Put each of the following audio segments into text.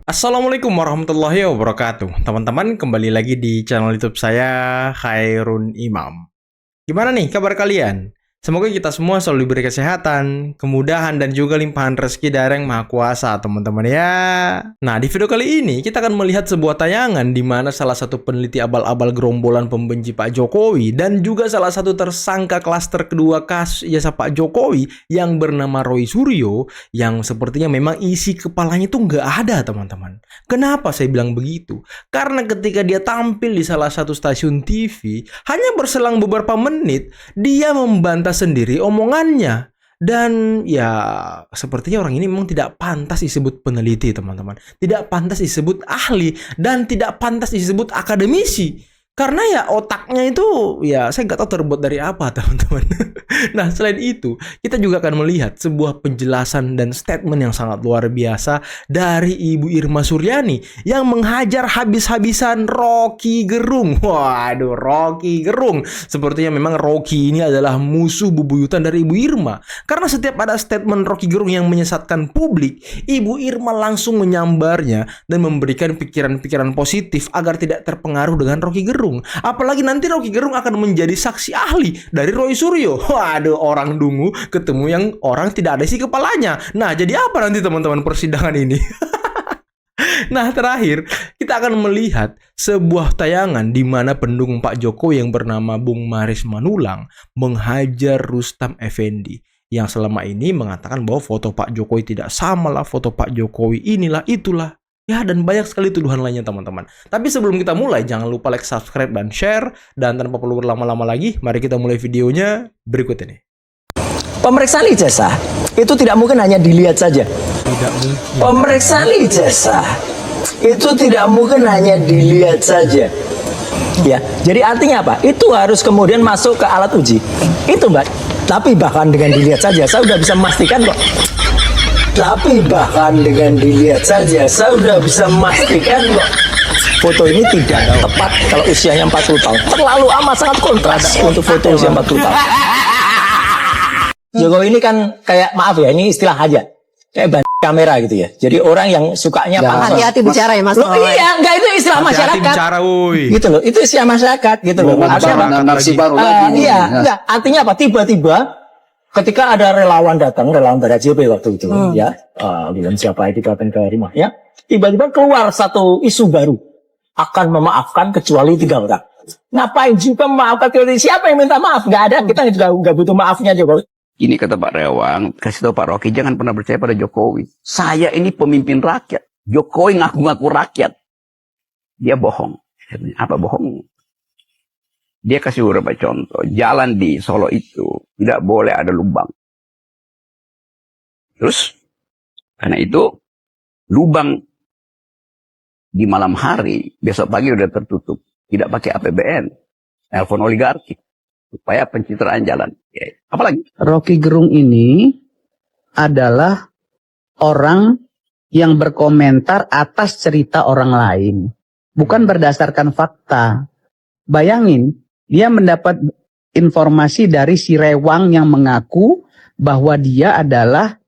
Assalamualaikum warahmatullahi wabarakatuh. Teman-teman, kembali lagi di channel YouTube saya, Khairun Imam. Gimana nih kabar kalian? Semoga kita semua selalu diberi kesehatan, kemudahan, dan juga limpahan rezeki dari Yang Maha Kuasa, teman-teman ya. Nah, di video kali ini kita akan melihat sebuah tayangan di mana salah satu peneliti abal-abal gerombolan pembenci Pak Jokowi dan juga salah satu tersangka klaster kedua kasus ijazah Pak Jokowi yang bernama Roy Suryo yang sepertinya memang isi kepalanya itu nggak ada, teman-teman. Kenapa saya bilang begitu? Karena ketika dia tampil di salah satu stasiun TV, hanya berselang beberapa menit, dia membantah sendiri omongannya. Dan ya, sepertinya orang ini memang tidak pantas disebut peneliti, teman-teman. Tidak pantas disebut ahli, dan tidak pantas disebut akademisi. Karena ya otaknya itu, ya saya nggak tahu terbuat dari apa, teman-teman. Nah, selain itu, kita juga akan melihat sebuah penjelasan dan statement yang sangat luar biasa dari Ibu Irma Suryani yang menghajar habis-habisan Rocky Gerung. Waduh, Rocky Gerung. Sepertinya memang Rocky ini adalah musuh bebuyutan dari Ibu Irma. Karena setiap ada statement Rocky Gerung yang menyesatkan publik, Ibu Irma langsung menyambarnya dan memberikan pikiran-pikiran positif agar tidak terpengaruh dengan Rocky Gerung. Apalagi nanti Rocky Gerung akan menjadi saksi ahli dari Roy Suryo. Waduh, orang dungu ketemu yang orang tidak ada isi kepalanya. Nah, jadi apa nanti teman-teman persidangan ini? Nah, terakhir kita akan melihat sebuah tayangan di mana pendukung Pak Jokowi yang bernama Bung Maris Manulang menghajar Rustam Effendi yang selama ini mengatakan bahwa foto Pak Jokowi tidak sama lah, foto Pak Jokowi inilah itulah. Ya, dan banyak sekali tuduhan lainnya, teman-teman. Tapi sebelum kita mulai, jangan lupa like, subscribe, dan share. Dan tanpa perlu berlama-lama lagi, mari kita mulai videonya berikut ini. Pemeriksaan ijazah itu tidak mungkin hanya dilihat saja. Tidak mungkin. Pemeriksaan ijazah itu tidak mungkin hanya dilihat saja. Ya, jadi artinya apa? Itu harus kemudian masuk ke alat uji. Itu, Mbak. Tapi bahkan dengan dilihat saja, saya sudah bisa memastikan kok. Tapi bahkan dengan dilihat saja, saya sudah bisa memastikan kok. Foto ini tidak tepat kalau usianya 40 tahun. Terlalu amat sangat kontras untuk foto usia 40 tahun. Jokowi ini kan kayak, maaf ya, ini istilah aja. Kayak kamera gitu ya. Jadi orang yang sukanya hati-hati bicara ya Mas. Loh, iya, enggak, itu istilah masyarakat. Hati-hati bicara, woi. Gitu loh, itu istilah masyarakat gitu loh. Iya, enggak, artinya apa? Tiba-tiba ketika ada relawan datang, relawan dari JP waktu itu, ya, bilang siapa itu datang ke rumahnya, tiba-tiba keluar satu isu baru, akan memaafkan kecuali 3 orang. Ngapain juga memaafkan kecuali siapa yang minta maaf? Nggak ada, kita juga nggak butuh maafnya Jokowi. Ini kata Pak Rewang, kasih tahu Pak Rocky, jangan pernah percaya pada Jokowi. Saya ini pemimpin rakyat. Jokowi ngaku-ngaku rakyat. Dia bohong. Apa bohong? Dia kasih beberapa contoh. Jalan di Solo itu tidak boleh ada lubang. Terus, karena itu, lubang di malam hari, besok pagi udah tertutup. Tidak pakai APBN. Telepon oligarki. Supaya pencitraan jalan. Ya, apalagi? Rocky Gerung ini adalah orang yang berkomentar atas cerita orang lain. Bukan berdasarkan fakta. Bayangin, dia mendapat informasi dari si Rewang yang mengaku bahwa dia adalah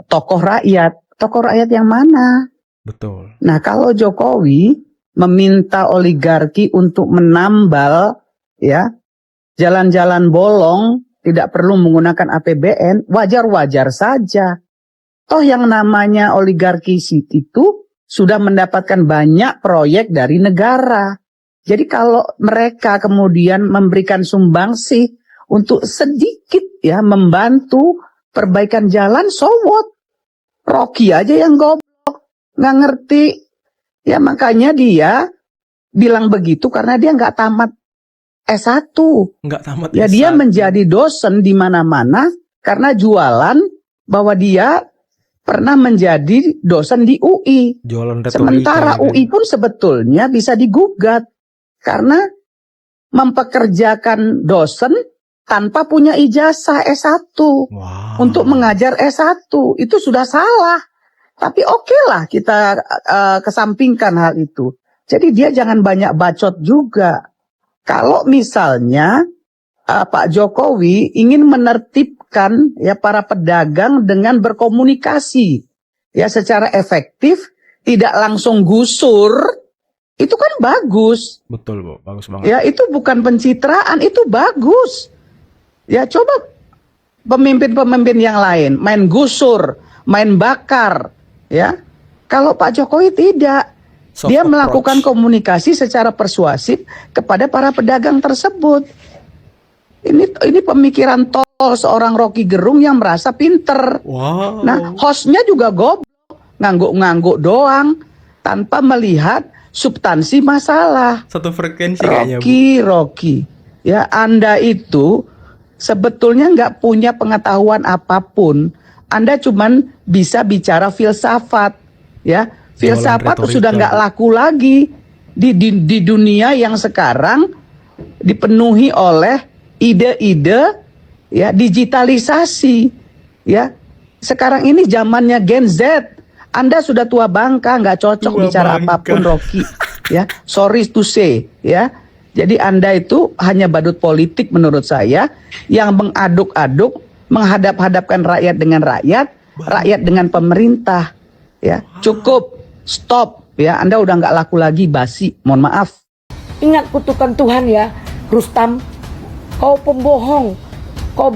tokoh rakyat. Tokoh rakyat yang mana? Betul. Nah, kalau Jokowi meminta oligarki untuk menambal, ya, jalan-jalan bolong, tidak perlu menggunakan APBN, wajar-wajar saja. Toh yang namanya oligarki itu sudah mendapatkan banyak proyek dari negara. Jadi kalau mereka kemudian memberikan sumbangsih untuk sedikit ya membantu perbaikan jalan, so what? Rocky aja yang goblok, nggak ngerti. Ya makanya dia bilang begitu karena dia nggak tamat S1. Nggak tamat ya S1. Dia menjadi dosen di mana-mana karena jualan bahwa dia pernah menjadi dosen di UI. Jualan retorika. Sementara UI pun sebetulnya bisa digugat karena mempekerjakan dosen tanpa punya ijazah S1. Wow. Untuk mengajar S1 itu sudah salah. Tapi oke lah kita kesampingkan hal itu. Jadi dia jangan banyak bacot juga. Kalau misalnya Pak Jokowi ingin menertibkan ya para pedagang dengan berkomunikasi ya secara efektif, tidak langsung gusur, itu kan bagus. Betul, Bu. Bagus banget. Ya, itu bukan pencitraan, itu bagus. Ya, coba pemimpin-pemimpin yang lain main gusur, main bakar, ya. Kalau Pak Jokowi tidak, Soft dia approach. melakukan komunikasi secara persuasif kepada para pedagang tersebut. Ini pemikiran tol seorang Rocky Gerung yang merasa pinter. Wow. Nah, hostnya juga goblok, ngangguk-ngangguk doang tanpa melihat substansi masalah. Satu frekuensi kayaknya, Bu. Rocky, ya Anda itu sebetulnya nggak punya pengetahuan apapun. Anda cuman bisa bicara filsafat, ya. Filsafat retorika. sudah nggak laku lagi di dunia yang sekarang dipenuhi oleh ide-ide, ya, digitalisasi, ya. Sekarang ini zamannya Gen Z. Anda sudah tua bangka, nggak cocok Tua bicara bangka. apapun, Rocky. Ya, sorry to say, ya. Jadi Anda itu hanya badut politik menurut saya yang mengaduk-aduk, menghadap-hadapkan rakyat dengan rakyat dengan pemerintah. Ya, cukup, stop. Ya, Anda udah nggak laku lagi, basi. Mohon maaf. Ingat kutukan Tuhan ya, Rustam, kau pembohong, kau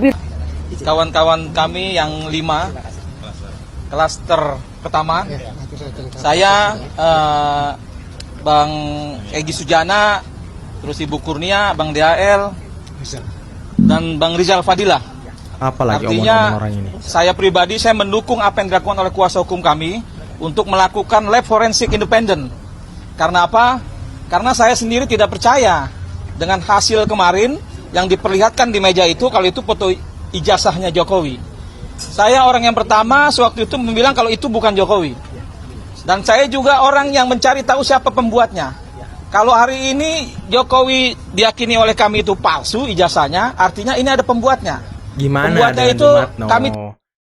kawan-kawan kami yang 5 klaster pertama, saya Bang Egy Sujana, terus Ibu Kurnia, Bang DHL, dan Bang Rizal Fadilah. Apalagi Artinya omongan orang ini. saya pribadi saya mendukung apa yang dilakukan oleh kuasa hukum kami untuk melakukan lab forensik independen. Karena apa? Karena saya sendiri tidak percaya dengan hasil kemarin yang diperlihatkan di meja itu kalau itu foto ijazahnya Jokowi. Saya orang yang pertama sewaktu itu bilang kalau itu bukan Jokowi. Dan saya juga orang yang mencari tahu siapa pembuatnya. Kalau hari ini Jokowi diyakini oleh kami itu palsu ijazahnya, artinya ini ada pembuatnya. Gimana Pembuatnya dengan itu Dumatno? kami-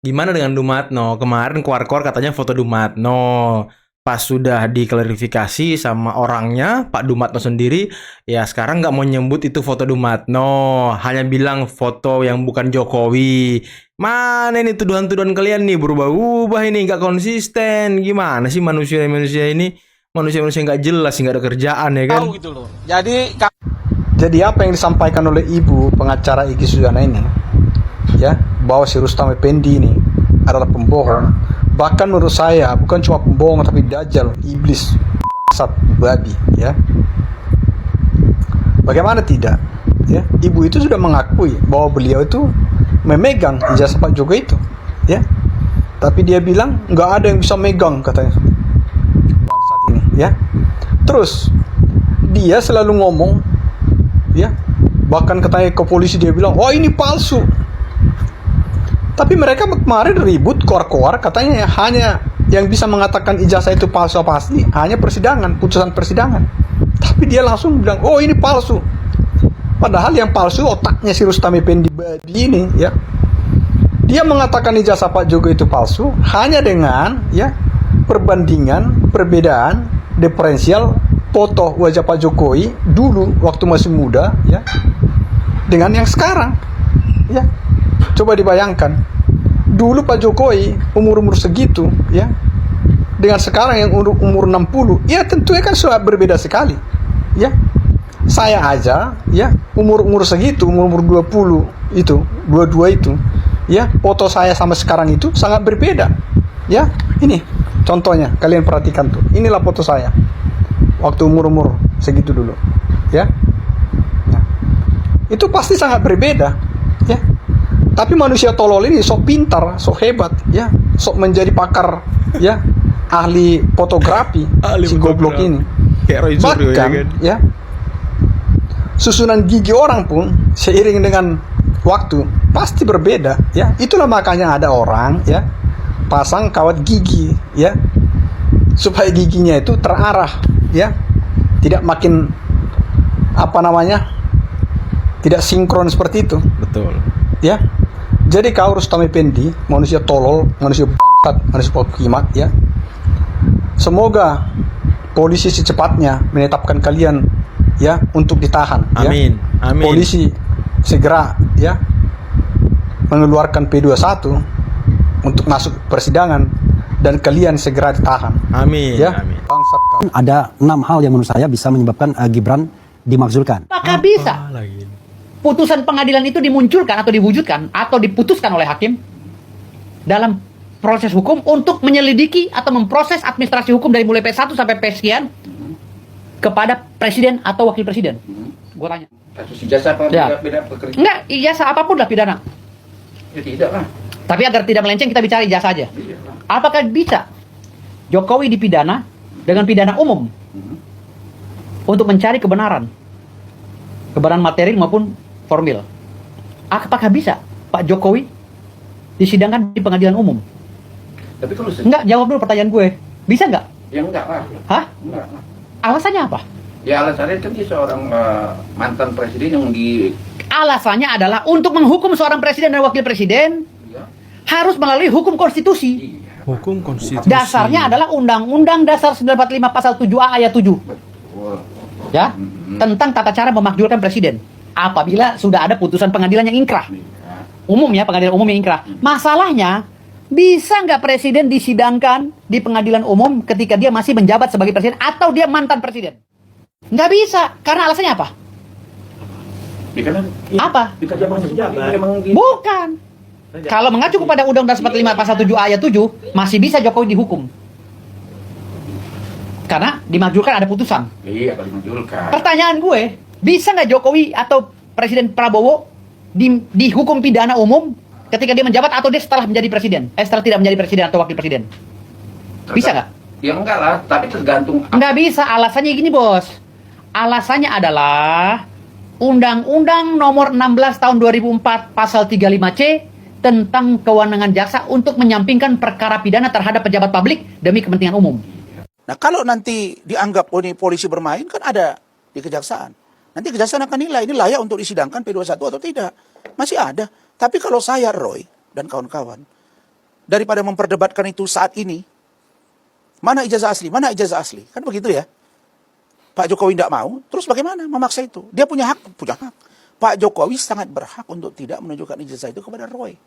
Gimana dengan Dumatno? Kemarin keluar-keluar katanya foto Dumatno. Pas sudah diklarifikasi sama orangnya, Pak Dumatno sendiri, ya sekarang nggak mau nyebut itu foto Dumatno. Hanya bilang foto yang bukan Jokowi. Mana ini tuduhan-tuduhan kalian nih berubah-ubah ini, nggak konsisten. Gimana sih manusia-manusia ini? Manusia-manusia nggak jelas, nggak ada kerjaan ya kan? Tahu gitu loh. Jadi Jadi apa yang disampaikan oleh ibu pengacara Egy Sujana ini, ya, bahwa si Rustam Effendi ini adalah pembohong. Bahkan menurut saya bukan cuma pembohong tapi dajjal, iblis, bangsat, babi, ya. Bagaimana tidak? Ya, ibu itu sudah mengakui bahwa beliau itu memegang ijazah Pak Jokowi itu, ya. Tapi dia bilang nggak ada yang bisa megang katanya. Bangsat ini, ya. Terus dia selalu ngomong, ya, bahkan katanya ke polisi dia bilang, oh ini palsu. Tapi mereka kemarin ribut koar-koar, katanya hanya yang bisa mengatakan ijazah itu palsu apa asli hanya persidangan, putusan persidangan. Tapi dia langsung bilang, oh ini palsu. Padahal yang palsu otaknya si Rustam Effendi babi ini, ya. Dia mengatakan ijazah Pak Jokowi itu palsu hanya dengan, ya, perbandingan, perbedaan, diferensial foto wajah Pak Jokowi dulu waktu masih muda, ya, dengan yang sekarang, ya. Coba dibayangkan, dulu Pak Jokowi umur-umur segitu, ya, dengan sekarang yang umur 60, ya tentunya kan sudah berbeda sekali, ya. Saya aja, ya, umur segitu, umur 20 itu, 22 itu, ya, foto saya sama sekarang itu sangat berbeda, ya. Ini contohnya, kalian perhatikan tuh, inilah foto saya waktu umur segitu dulu, ya. Nah, itu pasti sangat berbeda, ya. Tapi manusia tolol ini sok pintar, sok hebat, ya, sok menjadi pakar, ya, ahli fotografi, si goblok ini. Kayak Roy Suryo, Bahkan, ya kan? ya, susunan gigi orang pun seiring dengan waktu pasti berbeda, ya. Itulah makanya ada orang, ya, pasang kawat gigi, ya, supaya giginya itu terarah, ya, tidak makin tidak sinkron seperti itu. Betul. Ya, jadi kau Rustam Effendi, manusia tolol, manusia bangsat, manusia pokokmat, ya. Semoga polisi secepatnya menetapkan kalian, ya, untuk ditahan. Amin. Ya. Amin. Polisi segera, ya, mengeluarkan P21 untuk masuk persidangan dan kalian segera ditahan. Amin. Ya, Amin. bangsat kau. Ada 6 hal yang menurut saya bisa menyebabkan Gibran dimakzulkan. Apakah bisa Lagi. putusan pengadilan itu dimunculkan atau diwujudkan atau diputuskan oleh hakim dalam proses hukum untuk menyelidiki atau memproses administrasi hukum dari mulai P1 sampai P sekian kepada presiden atau wakil presiden? Gue tanya. Kasus ijazah apa Ya. beda pekerjaan? Enggak, ijazah apapun lah pidana. Ya tidak lah. Tapi agar tidak melenceng kita bicara ijazah aja. Apakah bisa Jokowi dipidana dengan pidana umum untuk mencari kebenaran material maupun formil? Apakah bisa Pak Jokowi disidangkan di pengadilan umum? Tapi kalau Enggak, jawab dulu pertanyaan gue. Bisa nggak? ya enggak lah. Hah? Enggak lah. Alasannya apa? Ya alasannya kan dia seorang mantan presiden yang Alasannya adalah untuk menghukum seorang presiden dan wakil presiden harus melalui hukum konstitusi. Hukum konstitusi. Dasarnya adalah Undang-Undang Dasar 1945 Pasal 7A ayat 7. Ya, tentang tata cara memakzulkan presiden apabila sudah ada putusan pengadilan yang ingkrah. Umum ya, pengadilan umum yang ingkrah. Masalahnya, bisa nggak presiden disidangkan di pengadilan umum ketika dia masih menjabat sebagai presiden atau dia mantan presiden? Nggak bisa, karena alasannya apa? Apa? Bukan. Kalau mengacu kepada Undang-Undang 45 Pasal 7 ayat 7, masih bisa Jokowi dihukum. Karena dimakzulkan ada putusan. Iya, kalau dimakzulkan. Pertanyaan gue, bisa nggak Jokowi atau Presiden Prabowo dihukum pidana umum ketika dia menjabat atau dia setelah menjadi presiden? Setelah tidak menjadi presiden atau wakil presiden? Bisa nggak? Ya enggak lah, tapi tergantung. Nggak bisa, alasannya gini bos. Alasannya adalah Undang-Undang Nomor 16 Tahun 2004 Pasal 35C tentang kewenangan jaksa untuk menyampingkan perkara pidana terhadap pejabat publik demi kepentingan umum. Nah, kalau nanti dianggap ini polisi bermain, kan ada di kejaksaan. Nanti kejaksaan akan nilai, ini layak untuk disidangkan P21 atau tidak. Masih ada. Tapi kalau saya, Roy, dan kawan-kawan, daripada memperdebatkan itu saat ini, mana ijazah asli, mana ijazah asli. Kan begitu ya. Pak Jokowi tidak mau, terus bagaimana memaksa itu? Dia punya hak, punya hak. Pak Jokowi sangat berhak untuk tidak menunjukkan ijazah itu kepada Roy.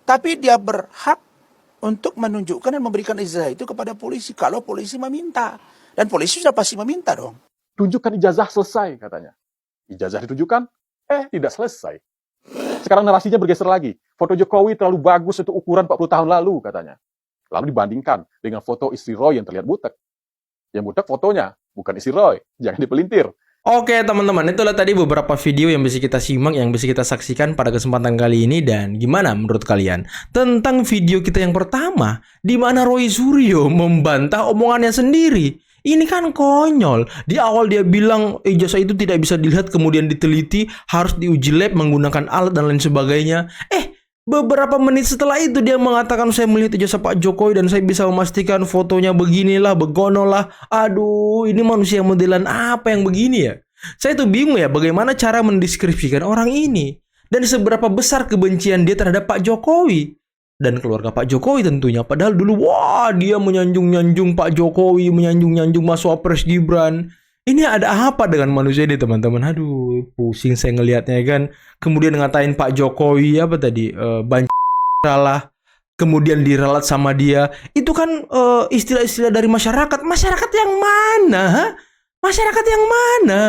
Tapi dia berhak untuk menunjukkan dan memberikan ijazah itu kepada polisi kalau polisi meminta. Dan polisi sudah pasti meminta dong. Tunjukkan ijazah, selesai katanya. Ijazah ditunjukkan, tidak selesai. Sekarang narasinya bergeser lagi. Foto Jokowi terlalu bagus untuk ukuran 40 tahun lalu katanya. Lalu dibandingkan dengan foto istri Roy yang terlihat butek. Yang butek fotonya, bukan istri Roy. Jangan dipelintir. Oke teman-teman, itulah tadi beberapa video yang bisa kita simak, yang bisa kita saksikan pada kesempatan kali ini. Dan gimana menurut kalian tentang video kita yang pertama, di mana Roy Suryo membantah omongannya sendiri? Ini kan konyol. Di awal dia bilang ijazah itu tidak bisa dilihat, kemudian diteliti, harus diuji lab menggunakan alat dan lain sebagainya. Beberapa menit setelah itu dia mengatakan saya melihat ijazah Pak Jokowi dan saya bisa memastikan fotonya beginilah, begono lah. Aduh, ini manusia modelan apa yang begini ya? Saya tuh bingung ya bagaimana cara mendeskripsikan orang ini. Dan seberapa besar kebencian dia terhadap Pak Jokowi. Dan keluarga Pak Jokowi tentunya. Padahal dulu, wah dia menyanjung-nyanjung Pak Jokowi, menyanjung-nyanjung Mas Wapres Gibran. Ini ada apa dengan manusia ini teman-teman? Aduh, pusing saya ngelihatnya kan. Kemudian ngatain Pak Jokowi apa tadi? Salah. Kemudian diralat sama dia. Itu kan istilah-istilah dari masyarakat. Masyarakat yang mana? Ha? Masyarakat yang mana?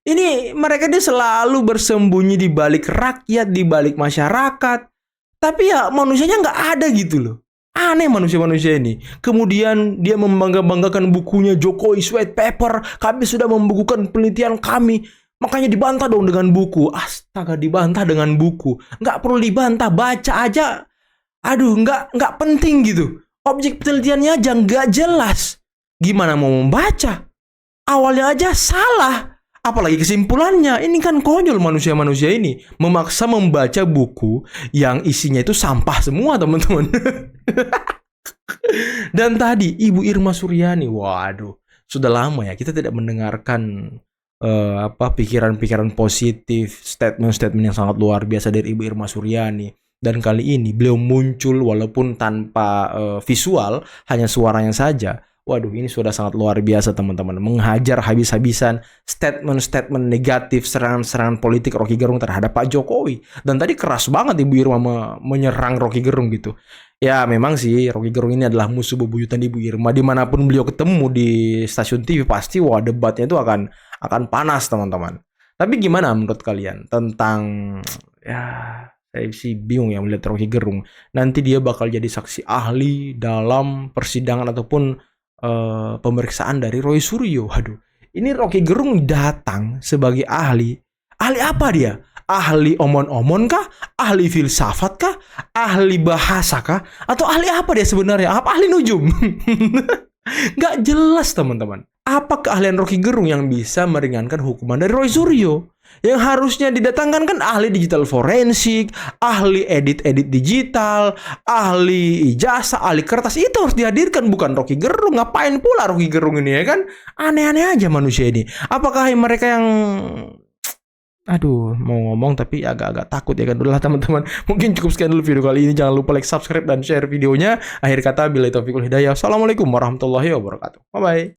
Ini mereka dia selalu bersembunyi di balik rakyat, di balik masyarakat. Tapi ya manusianya nggak ada gitu loh. Aneh manusia-manusia ini. Kemudian dia membangga-banggakan bukunya Jokowi White Paper. Kami sudah membukukan penelitian kami. Makanya dibantah dong dengan buku. Astaga, dibantah dengan buku. Nggak perlu dibantah, baca aja. Aduh, nggak penting gitu. Objek penelitiannya aja nggak jelas. Gimana mau membaca? Awalnya aja salah. Apalagi kesimpulannya. Ini kan konyol manusia-manusia ini. Memaksa membaca buku yang isinya itu sampah semua teman-teman. Dan tadi Ibu Irma Suryani. Waduh, sudah lama ya kita tidak mendengarkan pikiran-pikiran positif, statement-statement yang sangat luar biasa dari Ibu Irma Suryani. Dan kali ini beliau muncul walaupun tanpa visual, hanya suaranya saja, Waduh, ini sudah sangat luar biasa teman-teman. Menghajar habis-habisan statement-statement negatif, serangan-serangan politik Rocky Gerung terhadap Pak Jokowi. Dan tadi keras banget Ibu Irma menyerang Rocky Gerung gitu. Ya memang sih Rocky Gerung ini adalah musuh bebuyutan Ibu Irma. Dimanapun beliau ketemu di stasiun TV pasti wah debatnya itu akan panas teman-teman. Tapi gimana menurut kalian tentang ya saya sih bingung ya melihat Rocky Gerung. Nanti dia bakal jadi saksi ahli dalam persidangan ataupun pemeriksaan dari Roy Suryo. Waduh, ini Rocky Gerung datang sebagai ahli. Ahli apa dia? Ahli omon-omon kah? Ahli filsafat kah? Ahli bahasa kah? Atau ahli apa dia sebenarnya? Apa ahli nujum? Nggak jelas teman-teman. Apa keahlian Rocky Gerung yang bisa meringankan hukuman dari Roy Suryo? Yang harusnya didatangkan kan ahli digital forensik, ahli edit-edit digital, ahli ijazah, ahli kertas. Itu harus dihadirkan, bukan Rocky Gerung. Ngapain pula Rocky Gerung ini ya kan? Aneh-aneh aja manusia ini. Apakah mereka yang aduh, mau ngomong tapi agak-agak takut ya kan. Udahlah teman-teman, mungkin cukup sekian dulu video kali ini. Jangan lupa like, subscribe, dan share videonya. Akhir kata, billahi taufiq wal hidayah. Assalamualaikum warahmatullahi wabarakatuh. Bye-bye.